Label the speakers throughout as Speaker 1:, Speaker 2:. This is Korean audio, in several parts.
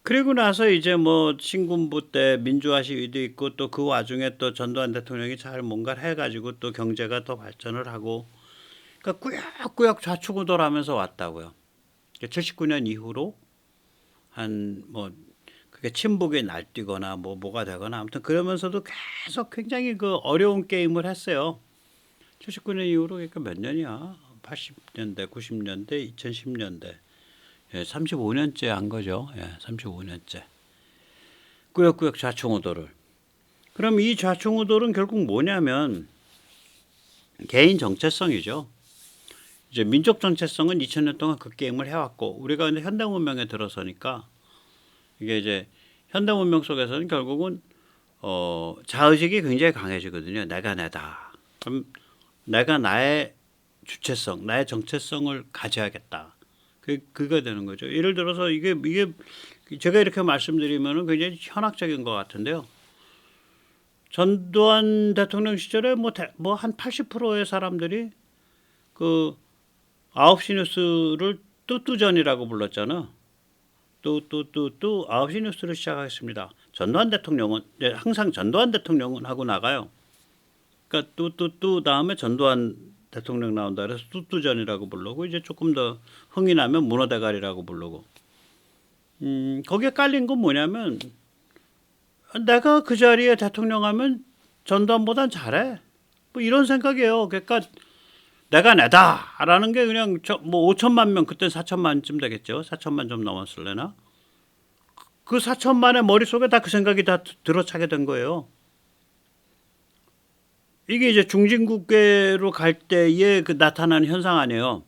Speaker 1: 그리고 나서 이제 뭐 신군부 때 민주화 시위도 있고 또 그 와중에 또 전두환 대통령이 잘 뭔가를 해가지고 또 경제가 더 발전을 하고 그러니까 꾸역꾸역 좌충우돌하면서 왔다고요. 79년 이후로 한 뭐 그게 친북이 날뛰거나 뭐가 되거나 아무튼 그러면서도 계속 굉장히 그 어려운 게임을 했어요. 79년 이후로 그러니까 몇 년이야? 80년대, 90년대, 2010년대. 예, 35년째 한 거죠. 예, 35년째. 꾸역꾸역 좌충우돌을. 그럼 이 좌충우돌은 결국 뭐냐면 개인 정체성이죠. 이제 민족 정체성은 2000년 동안 그 게임을 해왔고 우리가 근데 현대 문명에 들어서니까 이게 이제 현대 문명 속에서는 결국은 자의식이 굉장히 강해지거든요. 내가 내다. 그럼 내가 나의 주체성, 나의 정체성을 가져야겠다. 그가 되는 거죠. 예를 들어서 이게 제가 이렇게 말씀드리면은 굉장히 현학적인 것 같은데요. 전두환 대통령 시절에 뭐 한 80%의 사람들이 그 9시 뉴스를 뚜뚜전이라고 불렀잖아. 뚜뚜뚜뚜 9시 뉴스를 시작하겠습니다. 전두환 대통령은 항상 전두환 대통령은 하고 나가요. 그러니까 뚜뚜뚜 다음에 전두환 대통령 나온다 그래서 뚜뚜전이라고 부르고 이제 조금 더 흥이 나면 문어대가리라고 부르고 거기에 깔린 건 뭐냐면 내가 그 자리에 대통령 하면 전두환보단 잘해. 뭐 이런 생각이에요. 그러니까 내가 내다라는 게 그냥 뭐 5천만 명 그때 4천만쯤 되겠죠. 4천만 좀 넘었을래나? 그 4천만의 머릿속에 다 그 생각이 다 들어차게 된 거예요. 이게 이제 중진국계로 갈 때에 그 나타나는 현상 아니에요.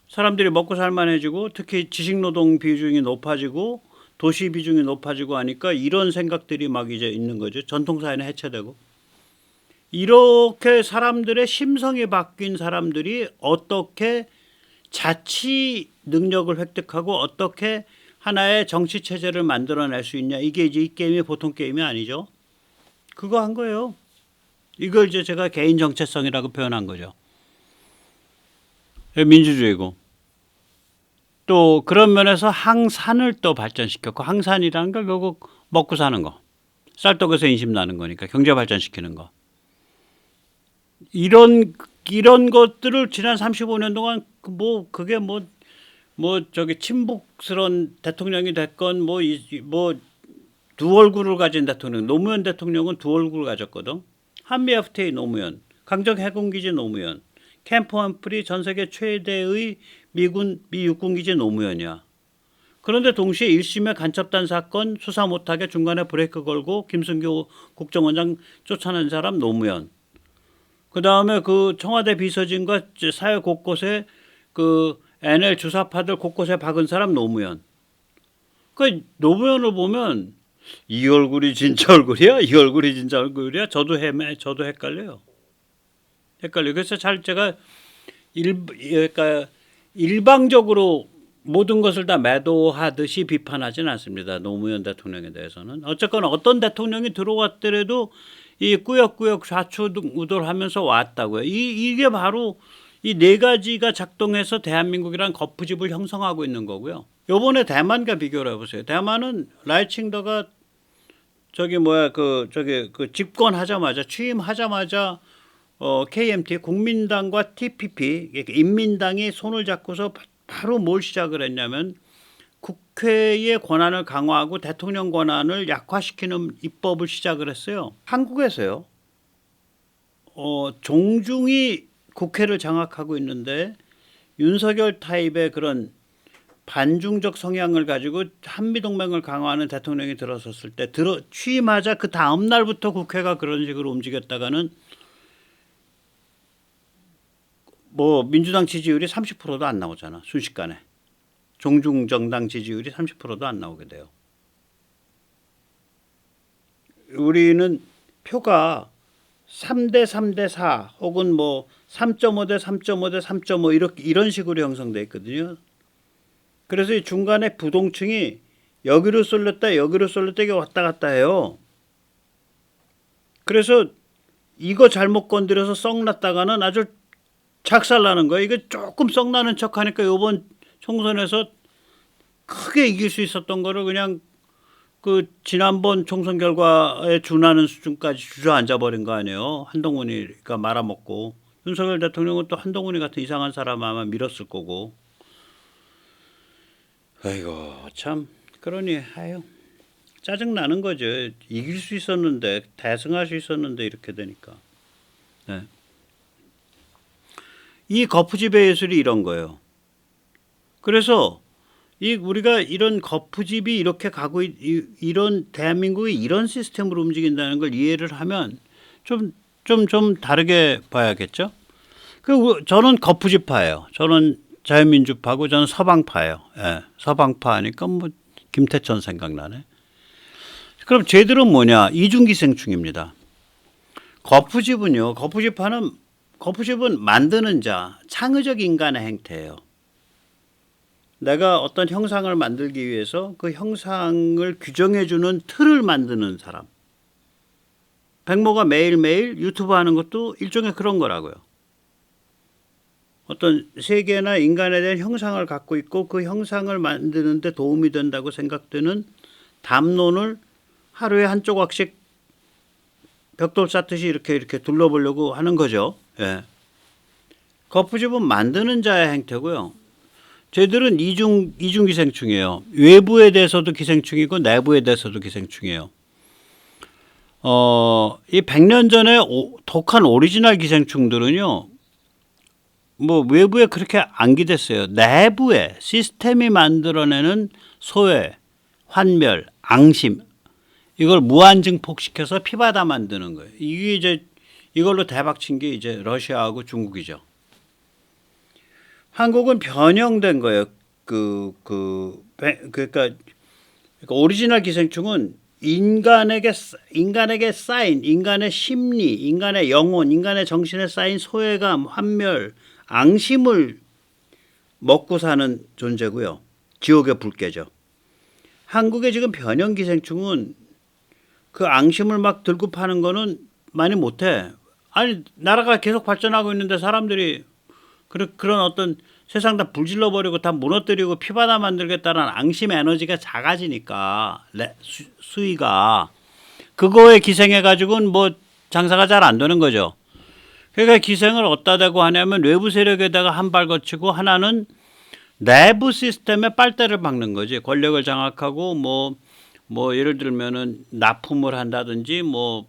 Speaker 1: 사람들이 먹고 살만해지고 특히 지식노동 비중이 높아지고 도시 비중이 높아지고 하니까 이런 생각들이 막 이제 있는 거죠. 전통사회는 해체되고. 이렇게 사람들의 심성이 바뀐 사람들이 어떻게 자치 능력을 획득하고 어떻게 하나의 정치 체제를 만들어낼 수 있냐. 이게 이제 이 게임이 보통 게임이 아니죠. 그거 한 거예요. 이걸 이제 제가 개인 정체성이라고 표현한 거죠. 민주주의고. 또 그런 면에서 항산을 또 발전시켰고 항산이라는 걸 결국 먹고 사는 거. 쌀떡에서 인심 나는 거니까 경제 발전시키는 거. 이런 것들을 지난 35년 동안 그게 저기 친북스러운 대통령이 됐건 두 얼굴을 가진 대통령 노무현 대통령은 두 얼굴을 가졌거든. 한미 FTA 노무현, 강정 해군기지 노무현, 캠프 험프리 전 세계 최대의 미 육군기지 노무현이야. 그런데 동시에 1심의 간첩단 사건 수사 못하게 중간에 브레이크 걸고 김승규 국정원장 쫓아낸 사람 노무현. 그 다음에 그 청와대 비서진과 사회 곳곳에 그 NL 주사파들 곳곳에 박은 사람 노무현. 그 노무현을 보면 이 얼굴이 진짜 얼굴이야? 이 얼굴이 진짜 얼굴이야? 저도 헷갈려요. 그래서 제가 그러니까 일방적으로 모든 것을 다 매도하듯이 비판하지는 않습니다. 노무현 대통령에 대해서는. 어쨌거나 어떤 대통령이 들어왔더라도 이 꾸역꾸역 좌충우돌하면서 왔다고요. 이게 바로 이 네 가지가 작동해서 대한민국이란 거푸집을 형성하고 있는 거고요. 요번에 대만과 비교를 해보세요. 대만은 라이칭더가 집권하자마자 취임하자마자 KMT 국민당과 TPP 인민당이 손을 잡고서 바로 뭘 시작을 했냐면 국회의 권한을 강화하고 대통령 권한을 약화시키는 입법을 시작을 했어요. 한국에서요. 종중이 국회를 장악하고 있는데 윤석열 타입의 그런 반중적 성향을 가지고 한미동맹을 강화하는 대통령이 들어섰을 때 취임하자 그 다음 날부터 국회가 그런 식으로 움직였다가는 민주당 지지율이 30%도 안 나오잖아. 순식간에. 종중정당 지지율이 30%도 안 나오게 돼요. 우리는 표가 3대 3대 4 혹은 3.5대 3.5대 3.5 이런 식으로 형성되어 있거든요. 그래서 이 중간에 부동층이 여기로 쏠렸다 이게 왔다 갔다 해요. 그래서 이거 잘못 건드려서 썩났다가는 아주 작살나는 거예요. 이게 조금 썩나는 척하니까 이번 총선에서 크게 이길 수 있었던 거를 그냥 그 지난번 총선 결과에 준하는 수준까지 주저앉아 버린 거 아니에요. 한동훈이가 말아먹고 윤석열 대통령은 또 한동훈이 같은 이상한 사람 아마 밀었을 거고. 아이고 참 그러니 아유 짜증 나는 거죠. 이길 수 있었는데 대승할 수 있었는데 이렇게 되니까. 네. 이 거푸집의 예술이 이런 거예요. 그래서 이 우리가 이런 거푸집이 이렇게 가고 이런 대한민국이 이런 시스템으로 움직인다는 걸 이해를 하면 좀 다르게 봐야겠죠. 그 저는 거푸집파예요. 저는 자유민주파고 저는 서방파예요. 예, 서방파니까 뭐 김태천 생각나네. 그럼 쟤들은 뭐냐? 이중기생충입니다. 거푸집은 만드는 자, 창의적 인간의 행태예요. 내가 어떤 형상을 만들기 위해서 그 형상을 규정해주는 틀을 만드는 사람. 백모가 매일매일 유튜브 하는 것도 일종의 그런 거라고요. 어떤 세계나 인간에 대한 형상을 갖고 있고 그 형상을 만드는 데 도움이 된다고 생각되는 담론을 하루에 한 조각씩 벽돌 쌓듯이 이렇게 둘러보려고 하는 거죠. 예. 거푸집은 만드는 자의 행태고요. 쟤들은 이중기생충이에요. 외부에 대해서도 기생충이고 내부에 대해서도 기생충이에요. 이 100년 전에 독한 오리지널 기생충들은요. 뭐 외부에 그렇게 안 기댔어요. 내부에 시스템이 만들어내는 소외, 환멸, 앙심 이걸 무한 증폭시켜서 피바다 만드는 거예요. 이게 이제 이걸로 대박 친 게 이제 러시아하고 중국이죠. 한국은 변형된 거예요. 그러니까 오리지널 기생충은 인간에게 쌓인 인간의 심리, 인간의 영혼, 인간의 정신에 쌓인 소외감, 환멸, 앙심을 먹고 사는 존재고요. 지옥의 불개죠. 한국의 지금 변형 기생충은 그 앙심을 막 들고 파는 거는 많이 못해. 아니 나라가 계속 발전하고 있는데 사람들이 그런 어떤 세상 다 불질러 버리고 다 무너뜨리고 피바다 만들겠다는 앙심 에너지가 작아지니까 수위가 그거에 기생해 가지고는 뭐 장사가 잘 안 되는 거죠. 그러니까 기생을 어디다 대고 하냐면 외부 세력에다가 한 발 거치고 하나는 내부 시스템에 빨대를 박는 거지. 권력을 장악하고 뭐 예를 들면은 납품을 한다든지 뭐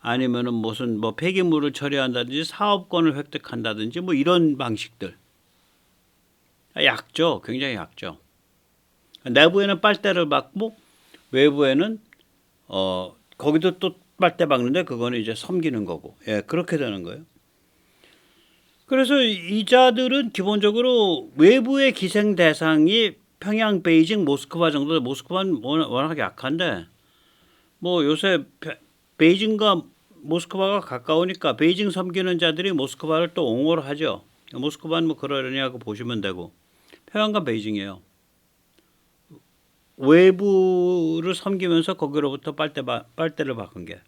Speaker 1: 아니면은 무슨 뭐 폐기물을 처리한다든지 사업권을 획득한다든지 뭐 이런 방식들. 약죠. 굉장히 약죠. 내부에는 빨대를 박고 외부에는 거기도 또 빨대 박는데 그거는 이제 섬기는 거고. 예, 그렇게 되는 거예요. 그래서 이자들은 기본적으로 외부의 기생 대상이 평양, 베이징, 모스크바 정도. 모스크바는 워낙 약한데 뭐 요새 베이징과 모스크바가 가까우니까 베이징 섬기는 자들이 모스크바를 또 옹호를 하죠. 모스크바는 뭐 그러려냐고 보시면 되고 평양과 베이징이에요. 외부를 섬기면서 거기로부터 빨대를 박은 게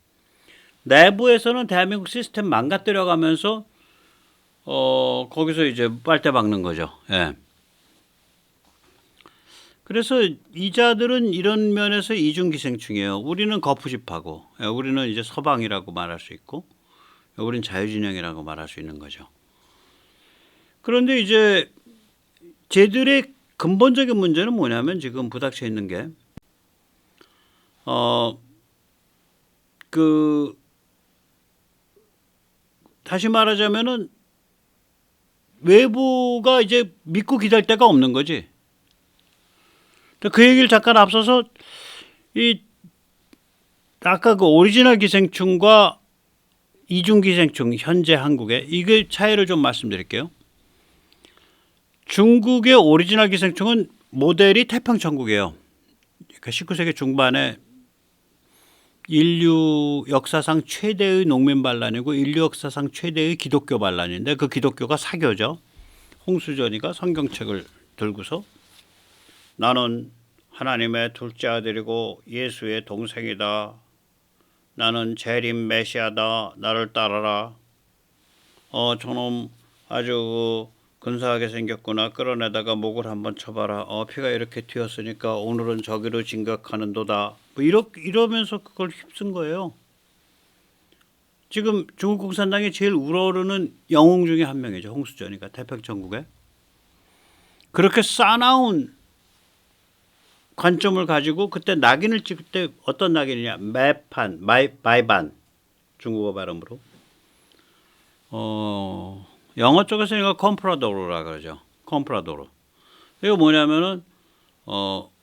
Speaker 1: 내부에서는 대한민국 시스템 망가뜨려 가면서 거기서 이제 빨대 박는 거죠. 예. 그래서 이자들은 이런 면에서 이중기생충이에요. 우리는 거푸집하고 우리는 이제 서방이라고 말할 수 있고 우리는 자유진영이라고 말할 수 있는 거죠. 그런데 이제 쟤들의 근본적인 문제는 뭐냐면 지금 부닥쳐 있는 게 다시 말하자면은 외부가 이제 믿고 기댈 데가 없는 거지. 그 얘기를 잠깐 앞서서 아까 그 오리지널 기생충과 이중 기생충 현재 한국에 이게 차이를 좀 말씀드릴게요. 중국의 오리지널 기생충은 모델이 태평천국이에요. 그러니까 19세기 중반에 인류 역사상 최대의 농민 반란이고 인류 역사상 최대의 기독교 반란인데 그 기독교가 사교죠. 홍수전이가 성경책을 들고서 나는 하나님의 둘째 아들이고 예수의 동생이다. 나는 재림 메시아다. 나를 따라라. 저놈 아주 근사하게 생겼구나. 끌어내다가 목을 한번 쳐봐라. 피가 이렇게 튀었으니까 오늘은 저기로 진격하는도다. 뭐 이러면서 그걸 휩쓴 거예요. 지금 중국共産당이 제일 우러르는 영웅 중에 한 명이죠. 홍수전이가 태평천국에. 그렇게 싸나운 관점을 가지고 그때 낙인을 찍을 때 어떤 낙인이냐. 마이반 중국어 발음으로. 영어 쪽에서 이거 컴프라도르라 그러죠. 컴프라도르. 이거 뭐냐면은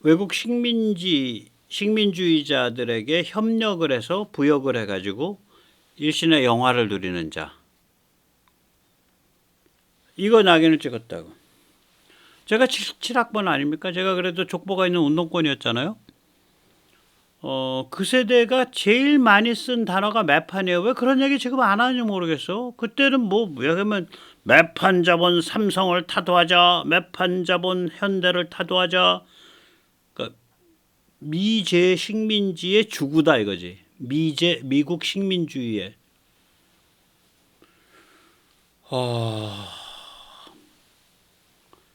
Speaker 1: 외국 식민주의자들에게 협력을 해서 부역을 해가지고 일신의 영화를 누리는 자. 이거 낙인을 찍었다고. 제가 7학번 아닙니까? 제가 그래도 족보가 있는 운동권이었잖아요. 그 세대가 제일 많이 쓴 단어가 매판이에요. 왜 그런 얘기 지금 안 하는지 모르겠어. 그때는 뭐 왜냐면 매판 자본 삼성을 타도하자, 매판 자본 현대를 타도하자. 그러니까 미제 식민지의 주구다 이거지. 미국 식민주의의.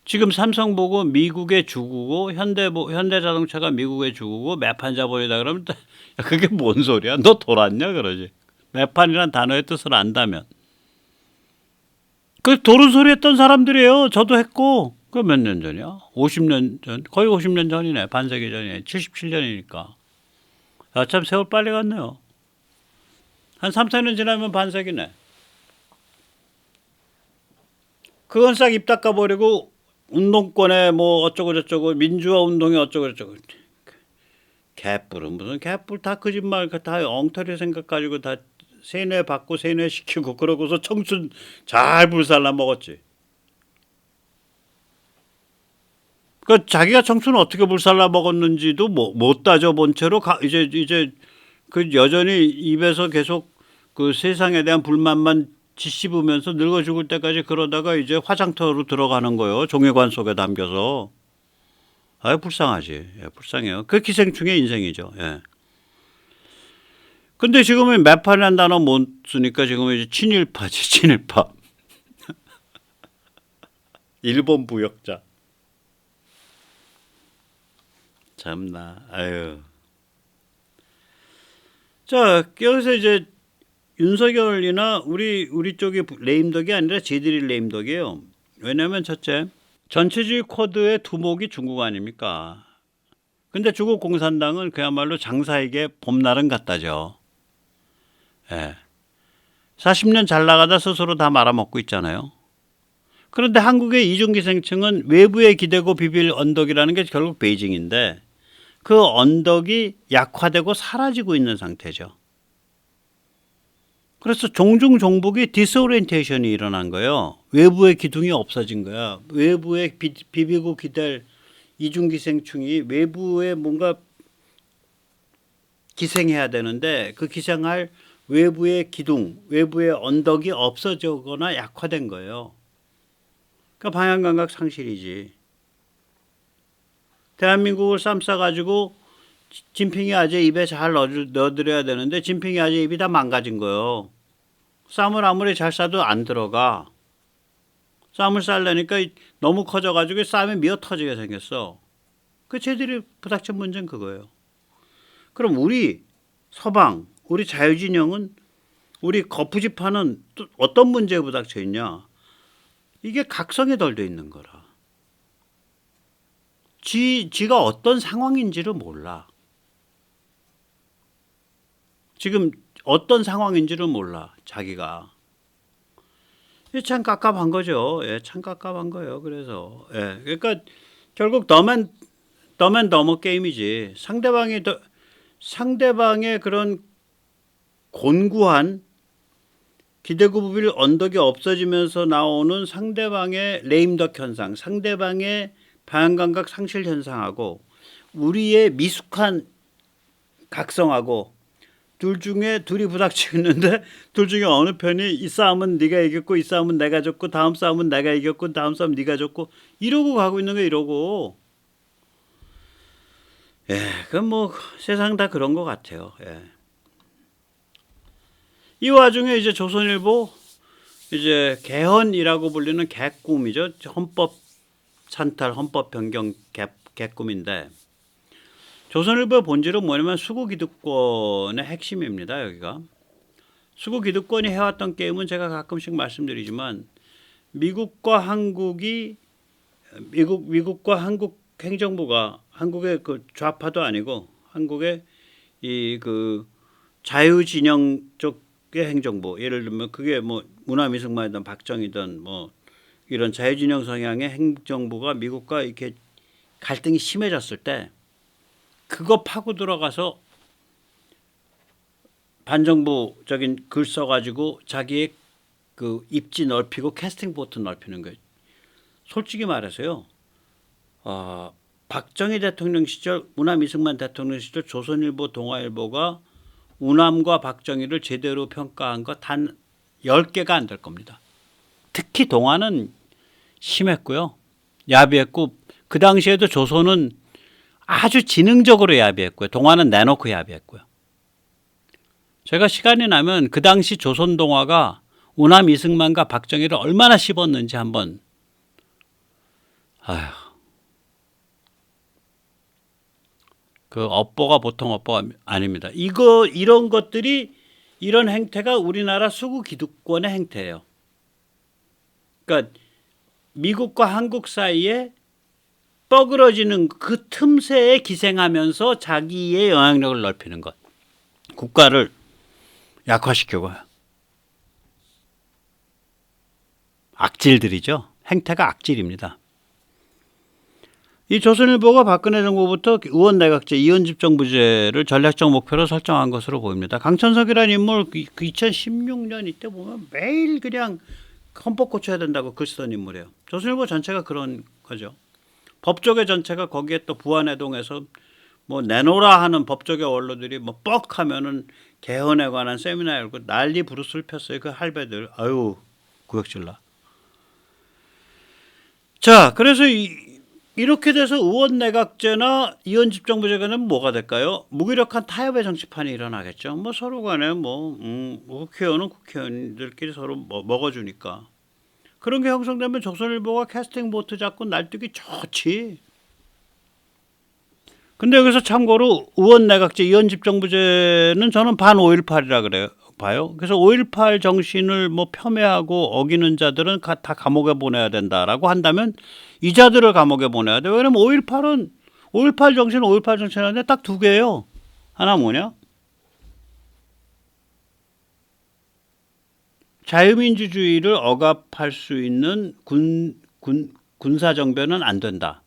Speaker 1: 지금 삼성 보고 미국의 주구고 현대자동차가 미국의 주구고 매판 자본이다 그러면 야, 그게 뭔 소리야? 너 돌았냐 그러지. 매판이란 단어의 뜻을 안다면. 그 도른 소리 했던 사람들이에요. 저도 했고. 그 몇 년 전이야? 50년 전. 거의 50년 전이네. 반세기 전이네. 77년이니까. 야, 참 세월 빨리 갔네요. 한 3, 4년 지나면 반세기네. 그건 싹 입 닦아버리고 운동권에 뭐 어쩌고 저쩌고 민주화 운동이 어쩌고 저쩌고. 개뿔은 무슨 개뿔 다 거짓말 다 엉터리 생각 가지고 다 세뇌 받고 세뇌 시키고 그러고서 청춘 잘 불살라 먹었지. 그 자기가 청춘을 어떻게 불살라 먹었는지도 못 따져본 채로 이제 그 여전히 입에서 계속 그 세상에 대한 불만만 지씹으면서 늙어 죽을 때까지 그러다가 이제 화장터로 들어가는 거예요. 종이관 속에 담겨서. 아유 불쌍하지. 예, 불쌍해요. 그 기생충의 인생이죠. 예. 근데 지금은 매판이라는 단어 못 쓰니까 지금은 이제 친일파지. 친일파. 일본 부역자. 참나. 아유. 자, 여기서 이제 윤석열이나 우리 쪽이 레임덕이 아니라 지들이 레임덕이에요. 왜냐하면 첫째, 전체주의 코드의 두목이 중국 아닙니까? 근데 중국 공산당은 그야말로 장사에게 봄날은 같다죠. 예. 40년 잘 나가다 스스로 다 말아먹고 있잖아요. 그런데 한국의 이중기생충은 외부에 기대고 비빌 언덕이라는 게 결국 베이징인데 그 언덕이 약화되고 사라지고 있는 상태죠. 그래서 종중 종북이 디스오리엔테이션이 일어난 거예요. 외부의 기둥이 없어진 거야. 외부에 비비고 기댈 이중기생충이 외부에 뭔가 기생해야 되는데 그 기생할 외부의 기둥, 외부의 언덕이 없어지거나 약화된 거예요. 그러니까 방향감각 상실이지. 대한민국을 쌈 싸가지고 진핑이 아재 입에 잘 넣어드려야 되는데 진핑이 아재 입이 다 망가진 거예요. 쌈을 아무리 잘 싸도 안 들어가. 쌈을 싸려니까 너무 커져가지고 쌈이 미어 터지게 생겼어. 그 쟤들이 부닥친 문제는 그거예요. 그럼 우리 서방, 우리 자유진영은 우리 거푸집파는 또 어떤 문제에 부닥쳐 있냐? 이게 각성이 덜 돼 있는 거라. 지가 어떤 상황인지를 몰라. 지금 어떤 상황인지를 몰라. 자기가. 참 깝깝한 거죠. 예, 참 깝깝한 거예요. 그래서 예, 그러니까 결국 더맨 게임이지. 상대방의 그런 곤고한 기대고부빌 언덕이 없어지면서 나오는 상대방의 레임덕 현상, 상대방의 방향감각 상실 현상하고 우리의 미숙한 각성하고 둘이 부닥치고 있는데 둘 중에 어느 편이 이 싸움은 네가 이겼고 이 싸움은 내가 졌고 다음 싸움은 내가 이겼고 다음 싸움 네가 졌고 이러고 가고 있는 거 이러고. 예, 그건 뭐 세상 다 그런 것 같아요. 예. 이 와중에 이제 조선일보 이제 개헌이라고 불리는 개꿈이죠. 헌법 찬탈, 헌법 변경 개꿈인데 조선일보의 본질은 뭐냐면 수구 기득권의 핵심입니다. 여기가 수구 기득권이 해왔던 게임은 제가 가끔씩 말씀드리지만 미국과 한국 행정부가 한국의 그 좌파도 아니고 한국의 이 그 자유진영 쪽의 행정부, 예를 들면 그게 뭐 문화미승만이든 박정희든 뭐 이런 자유진영 성향의 행정부가 미국과 이렇게 갈등이 심해졌을 때 그거 파고 들어가서 반정부적인 글 써가지고 자기의 그 입지 넓히고 캐스팅 보트 넓히는 거예요. 솔직히 말해서요. 박정희 대통령 시절, 문화미승만 대통령 시절 조선일보, 동아일보가 우남과 박정희를 제대로 평가한 거 단 10개가 안 될 겁니다. 특히 동아는 심했고요. 야비했고 그 당시에도 조선은 아주 지능적으로 야비했고요. 동아는 내놓고 야비했고요. 제가 시간이 나면 그 당시 조선 동아가 우남 이승만과 박정희를 얼마나 씹었는지 한번 그 업보가 보통 업보가 아닙니다. 이런 것들이 이런 행태가 우리나라 수구 기득권의 행태예요. 그러니까 미국과 한국 사이에 뻐그러지는 그 틈새에 기생하면서 자기의 영향력을 넓히는 것. 국가를 약화시키고요. 악질들이죠. 행태가 악질입니다. 이 조선일보가 박근혜 정부부터 의원 내각제, 이원집 정부제를 전략적 목표로 설정한 것으로 보입니다. 강천석이라는 인물 2016년 이때 보면 매일 그냥 헌법 고쳐야 된다고 글 쓰던 인물이에요. 조선일보 전체가 그런 거죠. 법조계 전체가 거기에 또 부안해동에서 뭐 내놓으라 하는 법조계 원로들이 뭐 뻑하면은 개헌에 관한 세미나 열고 난리 부르스를 폈어요. 그 할배들. 아유 구역질나. 자, 그래서 이렇게 돼서 의원 내각제나 이원집 정부제가는 뭐가 될까요? 무기력한 타협의 정치판이 일어나겠죠. 뭐 서로 간에 국회의원은 국회의원들끼리 서로 먹어주니까. 그런 게 형성되면 조선일보가 캐스팅 보트 잡고 날뛰기 좋지. 근데 여기서 참고로 의원 내각제, 이원집 정부제는 저는 반 5.18이라 그래요. 봐요. 그래서 5.18 정신을 뭐 폄훼하고 어기는 자들은 다 감옥에 보내야 된다라고 한다면 이 자들을 감옥에 보내야 돼요. 왜냐면 5.18은 5.18 정신, 5.18 정신인데 딱 두 개예요. 하나 뭐냐? 자유민주주의를 억압할 수 있는 군사정변은 안 된다.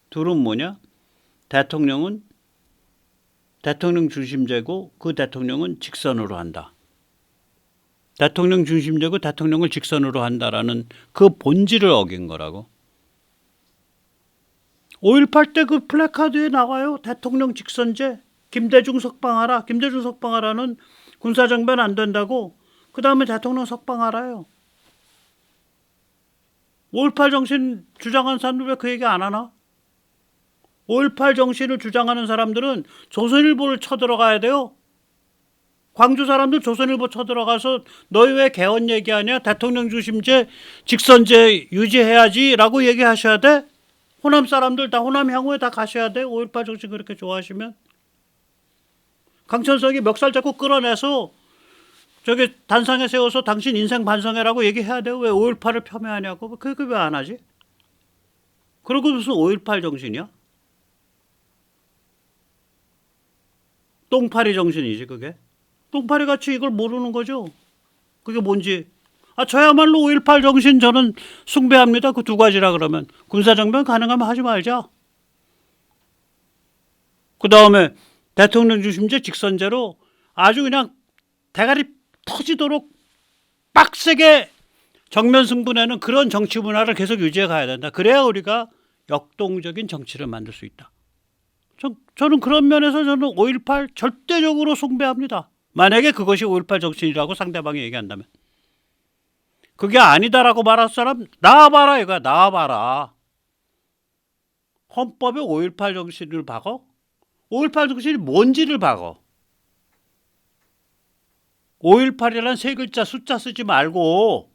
Speaker 1: 둘은 뭐냐? 대통령은 대통령 중심제고 그 대통령은 직선으로 한다. 대통령 중심제고 대통령을 직선으로 한다라는 그 본질을 어긴 거라고. 5.18 때 그 플래카드에 나와요. 대통령 직선제, 김대중 석방하라. 김대중 석방하라는 군사정변 안 된다고. 그 다음에 대통령 석방하라요. 5.18 정신 주장하는 사람들 왜 그 얘기 안 하나? 5.18 정신을 주장하는 사람들은 조선일보를 쳐들어가야 돼요. 광주 사람들 조선일보 쳐들어가서 너희 왜 개헌 얘기하냐? 대통령 중심제, 직선제 유지해야지 라고 얘기하셔야 돼. 호남 사람들 다 호남 향후에 다 가셔야 돼. 5.18 정신 그렇게 좋아하시면. 강천석이 멱살 잡고 끌어내서 저기 단상에 세워서 당신 인생 반성해라고 얘기해야 돼요. 왜 5.18을 폄훼하냐고. 그게 왜 안 하지? 그리고 무슨 5.18 정신이야? 똥파리 정신이지 그게. 똥파리 같이 이걸 모르는 거죠. 그게 뭔지. 저야말로 5.18 정신 저는 숭배합니다. 그 두 가지라 그러면. 군사정변 가능하면 하지 말자. 그 다음에 대통령 중심제 직선제로 아주 그냥 대가리 터지도록 빡세게 정면 승부내는 그런 정치 문화를 계속 유지해 가야 된다. 그래야 우리가 역동적인 정치를 만들 수 있다. 저는 그런 면에서 저는 5.18 절대적으로 숭배합니다. 만약에 그것이 5.18 정신이라고 상대방이 얘기한다면. 그게 아니다라고 말할 사람 나와봐라 이거야. 나와봐라. 헌법에 5.18 정신을 박어? 5.18 정신이 뭔지를 박어. 5.18이라는 세 글자 숫자 쓰지 말고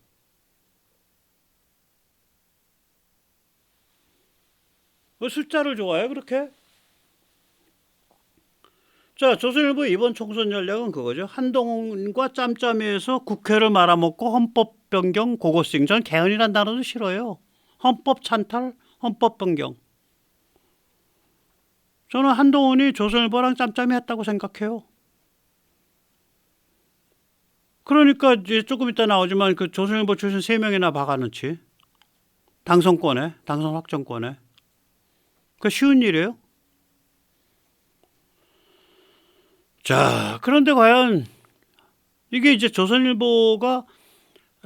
Speaker 1: 왜 숫자를 좋아해 그렇게? 자, 조선일보 이번 총선 전략은 그거죠. 한동훈과 짬짬이해서 국회를 말아먹고 헌법 변경 고고싱. 전 개헌이란 단어도 싫어요. 헌법 찬탈, 헌법 변경. 저는 한동훈이 조선일보랑 짬짬이 했다고 생각해요. 그러니까 이제 조금 이따 나오지만 그 조선일보 출신 3명이나 박아놓지. 당선 확정권에. 그 쉬운 일이에요. 자, 그런데 과연 이게 이제 조선일보가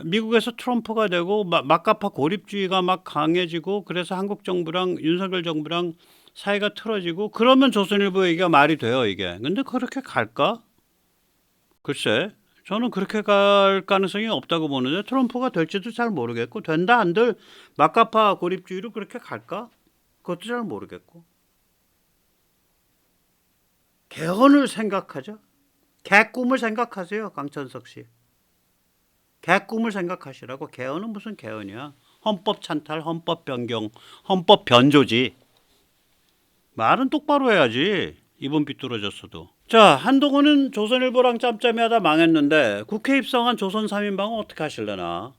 Speaker 1: 미국에서 트럼프가 되고 막가파 고립주의가 막 강해지고 그래서 한국 정부랑 윤석열 정부랑 사이가 틀어지고 그러면 조선일보 얘기가 말이 돼요, 이게. 근데 그렇게 갈까? 글쎄, 저는 그렇게 갈 가능성이 없다고 보는데 트럼프가 될지도 잘 모르겠고 된다 한들 막가파 고립주의로 그렇게 갈까? 그것도 잘 모르겠고. 개헌을 생각하죠. 개꿈을 생각하세요, 강천석 씨. 개꿈을 생각하시라고. 개헌은 무슨 개헌이야. 헌법 찬탈, 헌법 변경, 헌법 변조지. 말은 똑바로 해야지. 입은 삐뚤어졌어도. 자, 한동훈은 조선일보랑 짬짬이 하다 망했는데 국회 입성한 조선 3인방은 어떻게 하실래나.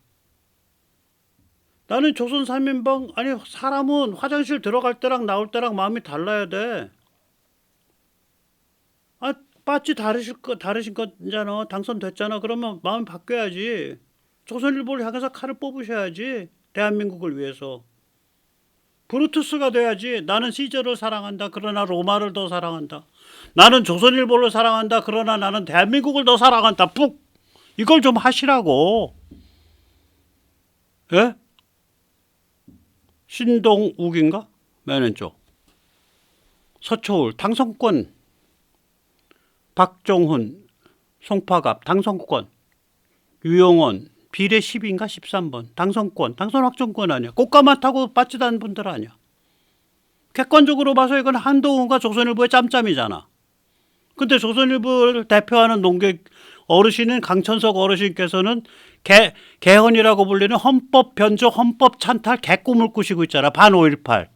Speaker 1: 나는 조선 3인방 아니 사람은 화장실 들어갈 때랑 나올 때랑 마음이 달라야 돼. 아, 빠지 다르신 거잖아. 당선됐잖아. 그러면 마음 바뀌어야지. 조선일보를 향해서 칼을 뽑으셔야지. 대한민국을 위해서. 브루투스가 돼야지. 나는 시저를 사랑한다. 그러나 로마를 더 사랑한다. 나는 조선일보를 사랑한다. 그러나 나는 대한민국을 더 사랑한다. 푹. 이걸 좀 하시라고. 예? 신동욱인가? 맨 왼쪽. 서초울 당선권. 박종훈 송파갑 당선권. 유용원 비례 10인가 13번 당선권. 당선 확정권 아니야. 꽃가마 타고 빠지다는 분들 아니야. 객관적으로 봐서 이건 한동훈과 조선일보의 짬짬이잖아. 근데 조선일보를 대표하는 농객 어르신인 강천석 어르신께서는 개헌이라고 불리는 헌법 변조, 헌법 찬탈 개꿈을 꾸시고 있잖아. 반 5.18.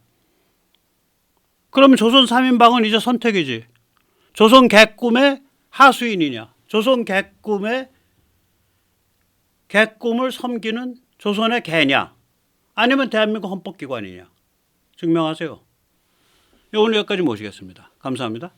Speaker 1: 그러면 조선 3인방은 이제 선택이지. 조선 개꿈의 하수인이냐. 조선 개꿈의 개꿈을 섬기는 조선의 개냐. 아니면 대한민국 헌법기관이냐. 증명하세요. 오늘 여기까지 모시겠습니다. 감사합니다.